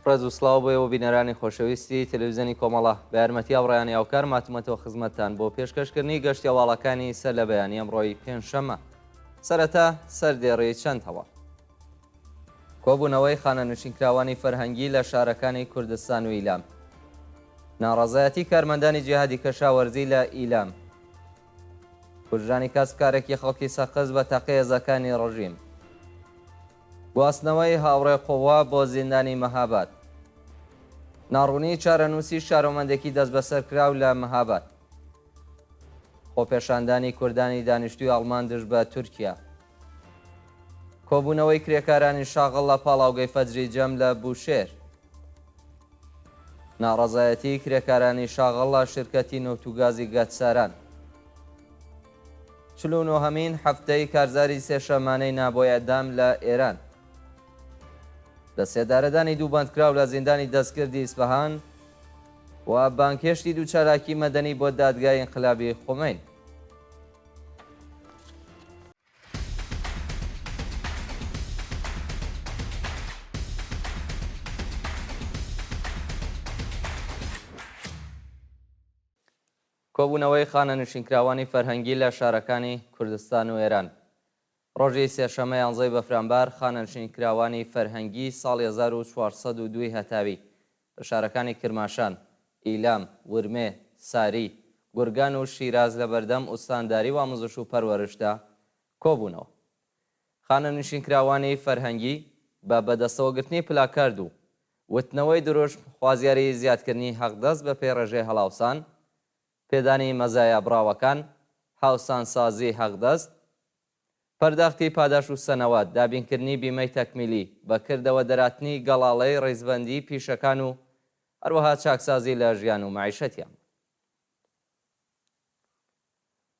ڕێز و سڵاو بۆ ئێوە بینەرانی خۆشەویستی تەلەڤیزیۆنی کۆمەڵە بە یارمەتی ئەوڕێیانی هاوکار ماتمەتەوە خزمەتتان بۆ پێشکەشکردنی گەشتی هەواڵەکانی سەر لە بەیانی ئەمڕۆی پێنجشەممە. سەرەتا سەردێڕێی چەند هەواڵ. کۆبوونەوەی خانەنشینکراوانی فەرهەنگی لە شارەکانی کوردستان و ئیلام. ناڕەزایەتی کارمەندانی جیهادی کەشاوەرزی لە ئیلام. کوژرانی کەسبکارێکی خەڵکی سەقز بە تەقەی هێزەکانی ڕژیم. گواستنەوەی هاوڕێ قۆوا بۆ زیندانی مەهاباد. ناڕوونی چارەنووسی شارۆمەندێکی دەست بەسەرکراو لە مەهاباد. خۆپێشاندانی کوردانی دانیشتووی ئەڵمان دژ بە تورکیا. کۆبوونەوەی کرێکارانی شاغڵ لە پاڵاوگەی فەجری جەم لە بوشێر. ناڕەزایەتی کرێکارانی شاغڵ لە شرکەتی نەوتوگازی گەتساران. 49هەمین هەفتەی کارزاری سێشەمانەی نابۆ ئەدام لە ئێران. لە سێدارەدانی دوو بەندکراو لە زیندانی دەستکردی ئیسفەهان و بانکێشتی دووچالاکی مەدەنی بۆ دادگای ئینقلابی خومین. کۆبوونەوەی خانەنشینکراوانی فەرهەنگی لە شارەکانی کوردستان و ئێران. ڕۆژی سێشەمە 11 بەفرامبار خانەنشینکراوانی فەرهەنگی ساڵی 1402 هەتاوی لە شارەکانی کرماشان، ئیلام، ورمێ، ساری، گورگان و شیراز لە بەردەم ئوستانداری و ئامۆزش و پەروەرشدا کۆبوونەوە. خانەنشینکراوانی فەرهەنگی بە بەدەستەوەگرتنی پلاکارد و وتنەوەی درۆژم خوازیاری زیادکردنی حەقدەست بە پێی ڕێژەی هەڵاوسان، پێدانی مەزایە براوەکان، هاوسان سازی حەقدەست، پەرداختی پاداش و سەنەوات، دابینکردنی بیمەی تەکمیلی، بەکردەوە دەراتنی گەڵاڵەی ڕێزبەندی پیشەکان و هەروەها چاکسازی لە ژیان و معیشەتیان.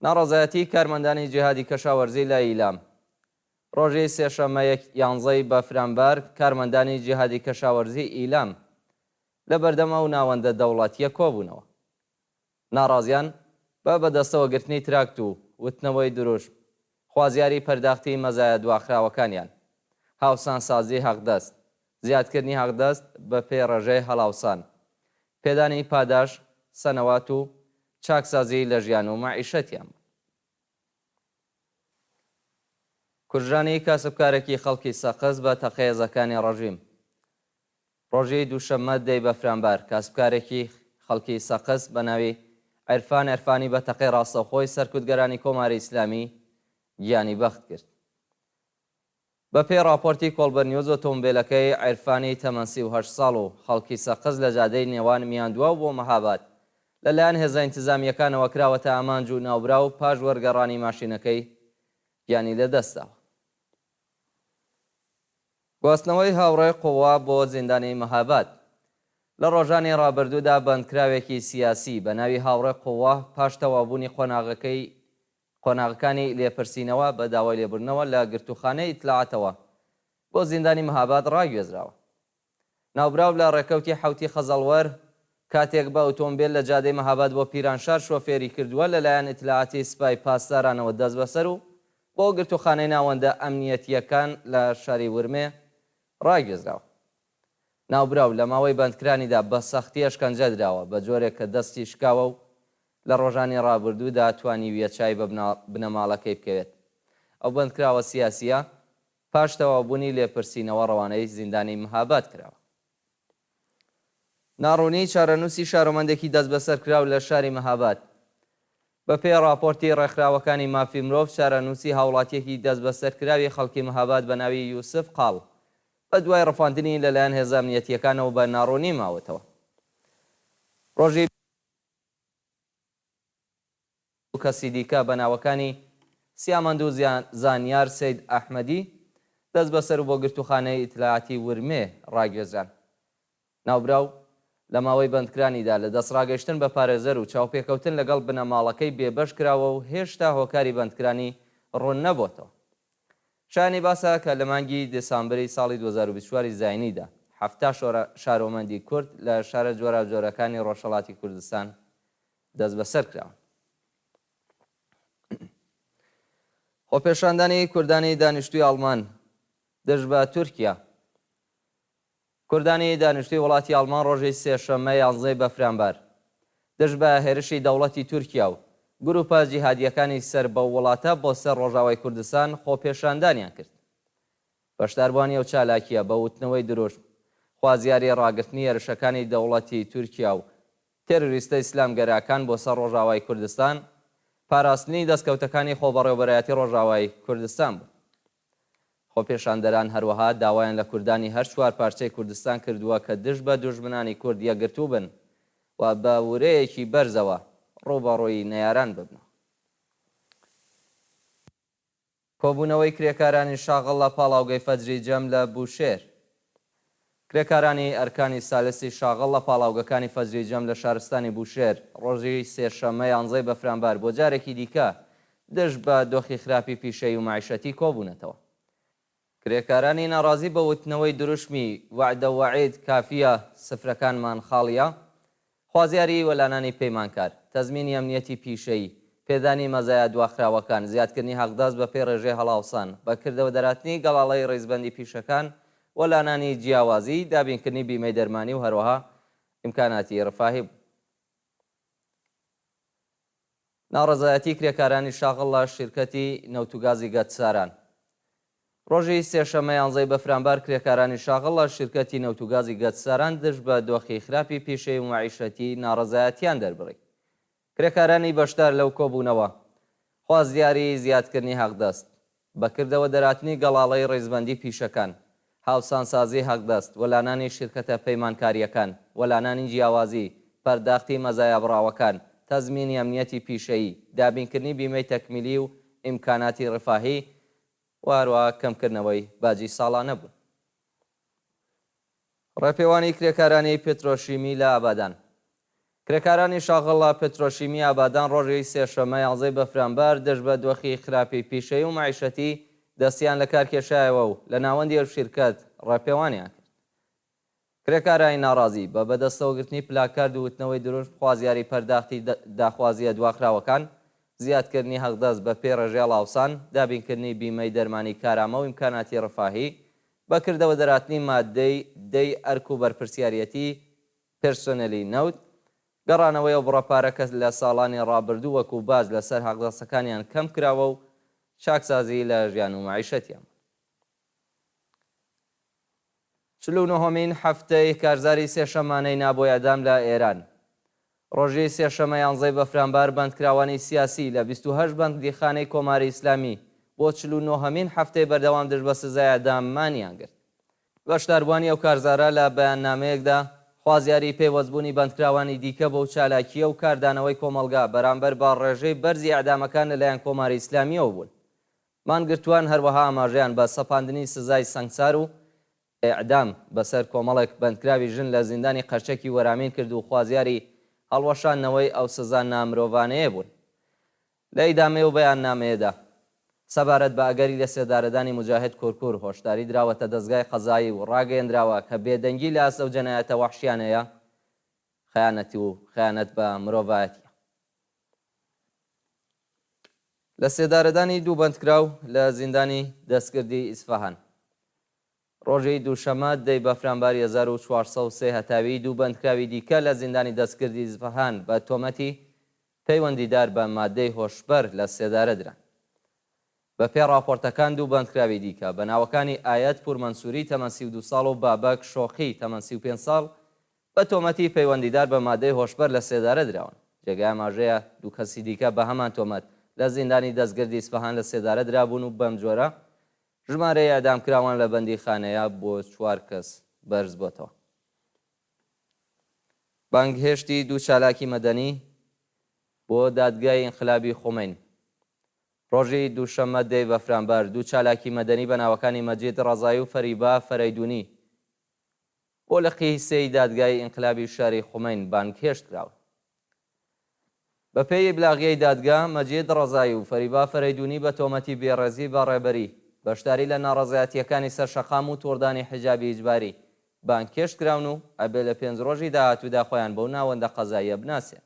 ناڕەزایەتی کارمەندانی جیهادی کەشاوەرزی لە ئیلام. ڕۆژی سێشەممە 11 بەفرامبار کارمەندانی جیهادی کەشاوەرزی ئیلام لە بەردەمە و ناوەندە دەوڵەتیە کۆبوونەوە. ناڕازیان بە بەدەستەوەگرتنی تراکت و وتنەوەی دروشم، خوازیاری پەرداختی مەزایە دواخراوەکانیان، هاوسان سازی حەقدەست، زیادکردنی حەقدەست بە پێی ڕێژەی هەڵاوسان، پێدانی پاداش، سەنەوات و چاکسازی لە ژیان و معیشەتیان. کوژرانی کاسبکارێکی خەڵکی سەقز بە تەقەیەزەکانی ڕەژیم. ڕۆژی دووشەممە 10 بەفرامبار کاسبکارێکی خەڵکی سەقز بە ناوی عیرفان عەرفانی بە تەقەی ڕاستەوخۆی سەرکوتگەرانی کۆماری ئیسلامی گیانی بەخت کرد. بە پێی راپۆرتی کۆڵبەرنیۆز ئۆتۆمبیلەکەی عیرفانی تەمەن 38 ساڵ و خەڵکی سەقز لە جادەی نێوان میاندووە بۆ مەهاباد لەلایەن هێزە ئینتیزامیەکانەوە کراوەتە ئامانج و ناوبرا و پاش وەرگەڕانی ماشینەکەی گیانی لەدەستاوە. گواستنەوەی هاوڕێ قۆوا بۆ زیندانی مەهاباد. لە ڕۆژانی ڕابردوودا بەندکراوێکی سیاسی بە ناوی هاوڕێ قۆوا پاش تەوابوونی قۆناغەکانی لێپرسینەوە بە داوای لێبوردنەوە لە گرتوخانەی ئیتلاعاتەوە بۆ زیندانی مەهاباد ڕاگوێزراوە. ناوبراو لە ڕێکەوتی حوتی خەزەڵوەر کاتێک بە ئۆتۆمبیل لە جادەی مەهاباد بۆ پیرانشار شۆفێری کردووە لەلایەن ئیتلاعاتی سپای پاسدارانەوە دەست بەسەر و بۆ گرتوخانەی ناوەندە ئەمنیەتیەکان لە شاری ورمێ ڕاگوێزراوە. ناوبراو لە ماوەی بەندکرانیدا بە سەختی ئەشکەنجە درراوە بە جۆرێک کە دەستی شکاوە و لە ڕۆژانی ڕابردوودا توانی ویەچای بە بنەماڵەکەی بکەوێت. ئەو بەندکراوە سیاسیە پاش تەوابوونی لێپرسینەوە ڕەوانەی زیندانی مەهاباد کراوە. ناڕوونی چارەنووسی شارۆمەندێکی دەست بەسەرکراو لە شاری مەهاباد. بە پێی راپۆرتی ڕێکخراوەکانی مافی مرۆڤ چارەنووسی هاوڵاتیەکی دەست بەسەرکراوی خەڵکی مەهاباد بە ناوی یوسف قاڵ بە دوای ڕەفاندنی لەلایەن هێزە ئەمنیەتیەکانەوە بە ناڕوونی ماوەتەوە. ڕۆژی کەسی دیکە بە ناوەکانی سیامەند و زانیار سید ئەحمەدی دەست بەسەر بۆ گرتوخانەی ئیتلاعاتی ورمێ ڕاگوێزران. ناوبراو لە ماوەی بەندکرانیدا لە دەستڕاگەشتن بە پارێزەر و چاوپێکەوتن لەگەڵ بنەماڵەکەی بێبەش کراوە و هێشتا هۆکاری بەندکرانی ڕوون نەبووتەوە. شانی باسە کە لە مانگی دێسامبەری ساڵی 2024 زاینیدا 70 شارۆمەندی کورد لە شارە جۆراوجۆرەکانی ڕۆژهەڵاتی کوردستان دەست بەسەر کراون. خۆپێشاندانی کوردانی دانیشتووی ئەڵمان دژ بە تورکیا. کوردانی دانیشتووی وڵاتی ئەڵمان ڕۆژەی سێشەممە 11 بەفرامبەر دژ بە هێرشی دەوڵەتی تورکیا و گروپە جیهادیەکانی سەر بە وڵاتە بۆ سەر ڕۆژاوای کوردستان خۆپێشاندانیان کرد. بەشداربوانی ئەو چالاکیە بە وتنەوەی دروشت خوازیاری ڕاگررتنی هێرشەکانی دەوڵەتی تورکیا و تێروریستە ئیسلامگەراکان بۆ سەر ڕۆژاوای کوردستان پاراستنی دەستکەوتەکانی خۆبەڕێوەبەرایەتی ڕۆژاوای کوردستان بوو. خۆپێشاندەران هەروەها داوایان لە کوردانی هەر چوار پارچەی کوردستان کردووە کە دژ بە دوژمنانی کورد یەکگرتوو بن و بە ورەیەکی بەرزەوە ڕووبەڕووی نەیاران ببنەوە. کۆبوونەوەی کرێکارانی شاغڵ لە پاڵاوگەی فەجری جەم لە بوشێر. کرێکارانی ئەرکانی سالسی شاغڵ لە پاڵاوگەکانی فەجری جەم لە شارستانی بوشێر ڕۆژی سێشەممە 11 بەفرامبەر بۆ جارێکی دیکە دژ بە دۆخی خراپی پیشەی و معیشەتی کۆبوونەتەوە. کرێکارانی ناڕازی بە وتنەوەی دروشمی وعدە وەعید کافیە سفرەکانمان خاڵیە، خوازیاری وەلانانی پەیمانکار، تەزمینی ئەمنیەتی پیشەیی، پێدانی مەزایە دواخراوەکان، زیادکردنی حەقداست بە پێی ڕێژەی هەڵاوسان، بەکردەوە دەراتنی گەڵاڵەی ڕێزبەندی پیشەکان، وەلانانی جیاوازی، دابینکردنی بیمەی دەرمانی و هەروەها ئیمکاناتی ڕفاهی بوو. ناڕەزایەتی کرێکارانی شاغڵ لە شیرکەتی نەوتوگازی گەتساران. ڕۆژی سێشەممە 11 بەفرامبەر کرێکارانی شاغڵ لە شیرکەتی نەوتوگازی گەتساران دژ بە دۆخی خراپی پیشەی و معیشەتی ناڕەزایەتیان دەربڕی. کرێکارانی بەشدار لەو کۆبوونەوە خوازیاری زیادکردنی حەقدەست، بەکردەوە دەراتنی گەڵاڵەی ڕێزبەندی پیشەکان، هاوسانسازی حەقدەست، وەلانانی شیرکەتە پەیمانکاریەکان، وەلانانی جیاوازی، پەرداختی مەزایە بڕاوەکان، تەزمینی ئەمنیەتی پیشەیی، دابینکردنی بیمەی تەکمیلی و ئیمکاناتی ڕفاهی و هەروەها کەمکردنەوەی باجی ساڵانە بوون. ڕێپێوانی کرێکارانی پێترۆشیمی لە ئابادان. کرێکارانی شاغڵ لە پێترۆشیمی ئابادان ڕۆژی سێشەممە 11 بەفرامبەر دژ بە دۆخی خراپی پیشەی و معیشەتی دەستیان لە کار کێشایەوە و لە ناوەندی ئەو شیرکەت ڕێپێوانیان کرد. کرێکارانی ناڕازی بە بەدەستەوەگرتنی پلاکارد و وتنەوەی دروست خوازیاری پەرداختی داخوازیە دواخراوەکان، زیادکردنی حەقدەست بە پێی ڕێژەی هەڵاوسان، دابینکردنی بیمەی دەرمانی کارامە و ئیمکاناتی ڕفاهی، بەکردەوە دەراتنی مادەی دەی ئەرک و بەرپرسیارەتی پێرسۆنەلی نەوت، گەڕانەوەی ئەو بڕەپارە کە لە ساڵانی ڕابردوو وەکو باز لەسەر حەقدەستەکانیان کەم کراوە و چاکسازی لە ژیان و معیشەتیان. 49مین هەفتەی کارزاری سێشەمانەی نابۆ ئەدام لە ئێران. ڕۆژی سێشەممە 11 بەفرامبەر بەندکراوانی سیاسی لە 28 بەندیخانەی کۆماری ئیسلامی بۆ 49مین هەفتەی بەردەوام دژ بە سزای ئەداممانیان گرت. بەشداربوانی ئەو کارزارە لە بەیاننامەیەکدا خوازیاری پێوەستبوونی بەندکراوانی دیکە بەو چالاکیە و کاردانەوەی کۆمەڵگا بەرامبەر بە ڕێژەی بەرزی ئەعدامەکان لەلایەن کۆماری ئیسلامیەوە بوون. مانگرتووان هەروەها ئاماژەیان بە سەپاندنی سزای سەنگسار و ئیعدام بەسەر کۆمەڵێک بەندکراوی ژن لە زیندانی قەرچەکی وەرامین کرد و خوازیاری هەڵوەشاندنەوەی ئەو سزا نامرۆڤانەیە بوون. لە ئیدامەی و بەیاننامەیەدا سەبارەت بە ئەگەری لە سێدارەدانی مجاهد کورکور هۆشداری دراوەتە دەستگای قەزایی و ڕاگەیەندراوە کە بێدەنگی لە ئەسە و جەنایەتە وەحشیانەیە خەیانەتی و خەیانەت بە مرۆڤایەتیە. لە سێدارەدانی دوو بەندکراو لە زیندانی دەستکردی ئیسفەهان. ڕۆژەی دووشەمە 10 بەفرامبەر 1403 هەتاوی دوو بەندکراوی دیکە لە زیندانی دەستکردی ئیسفەهان بە تۆمەتی پەیوەندیدار بە مادەی هۆشبەر لە سێدارە دران. بە پێ راپۆرتەکان دوو بەندکراوی دیکە بە ناوەکانی ئایەت پورمەنسووری تەمەن 32 ساڵ و بابەک شۆخی تەمەن 35 ساڵ بە تۆمەتی پەیوەندیدار بە مادەی هۆشبەر لە سێدارە دراون. جێگای ئاماژەیە دوو کەسی دیکە بە هەمان تۆمەت لە زیندانی دەستگردی ئیسفەهان لە سێدارە درابوون و بەم جۆرە ژمارەی ئەدامکراوان لە بەندیخانەیە بۆ 4 کەس بەرز بۆتەوە. بانگهێشتی دوو چالاکی مەدەنی بۆ دادگای ئینقلابی خومین. ڕۆژی دووشەممە 10 بەفرامبەر دوو چالاکی مەدەنی بە ناوەکانی مەجید ڕەزایی و فەریبا فەرەیدونی بۆ لە قیسەی دادگای ئینقلابی شاری خومین بانگهێشت کراوە. بە پێی بلاغیەی دادگا مەجید ڕەزایی و فەریبا فەرەیدونی بە تۆمەتی بێڕێزی بە ڕێبەری بەشداری لە ناڕەزایەتیەکانی سەرشەقام و تۆردانی حیجابی ئیجباری بانگهێشت کراون و ئەبێ لە 5 ڕۆژی داهاتوودا خۆیان بەو ناوەندە قەزاییە بناسێن.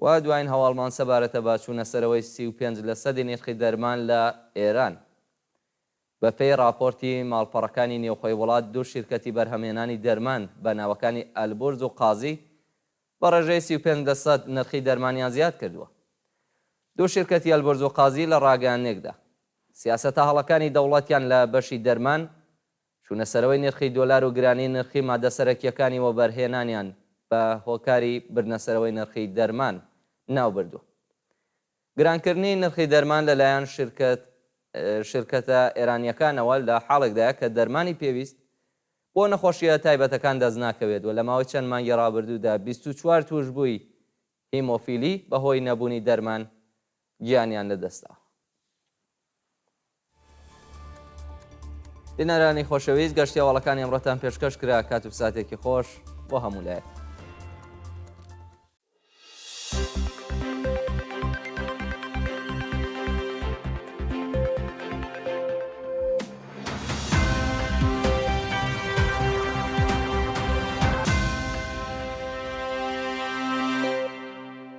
وا دوایین هەواڵمان سەبارەتە بە چوونە سەرەوەی 35% نرخی دەرمان لە ئێران. بەپێی راپۆرتی ماڵپەڕەکانی نێوخۆی وڵات دوو شیرکەتی بەرهەمهێنانی دەرمان بە ناوەکانی ئەلبورز و قازی بە ڕێژەی 35% نرخی دەرمانیان زیاد کردووە. دوو شیرکەتی ئەلبورز و قازی لە ڕاگەیانێکدا سیاسەتە هەڵەکانی دەوڵەتیان لە بەشی دەرمان چوونەسەرەوەی نرخی دۆلار و گرانی نرخی مادە سەرەکیەکانی وە بەرهێنانیان بە هۆکاری بردنەسەرەوەی نرخی دەرمان ناوبردووە. گرانکردنی نرخی دەرمان لەلایەن شرکەتە ئێرانیەکانەوە لە حاڵێکدایە کە دەرمانی پێویست بۆ نەخۆشیە تایبەتەکان دەست ناکەوێت و لە ماوەی چەند مانگی ڕابردوودا 24 توشبووی هیمۆفیلی بەهۆی نەبوونی دەرمان گیانیان لەدەستا. بینەرانی خۆشەویست گەشتیاوەڵەکانی ئەمڕۆتان پێشکەش کرا کات و ساتێکی خۆش بۆ هەموو لایەک.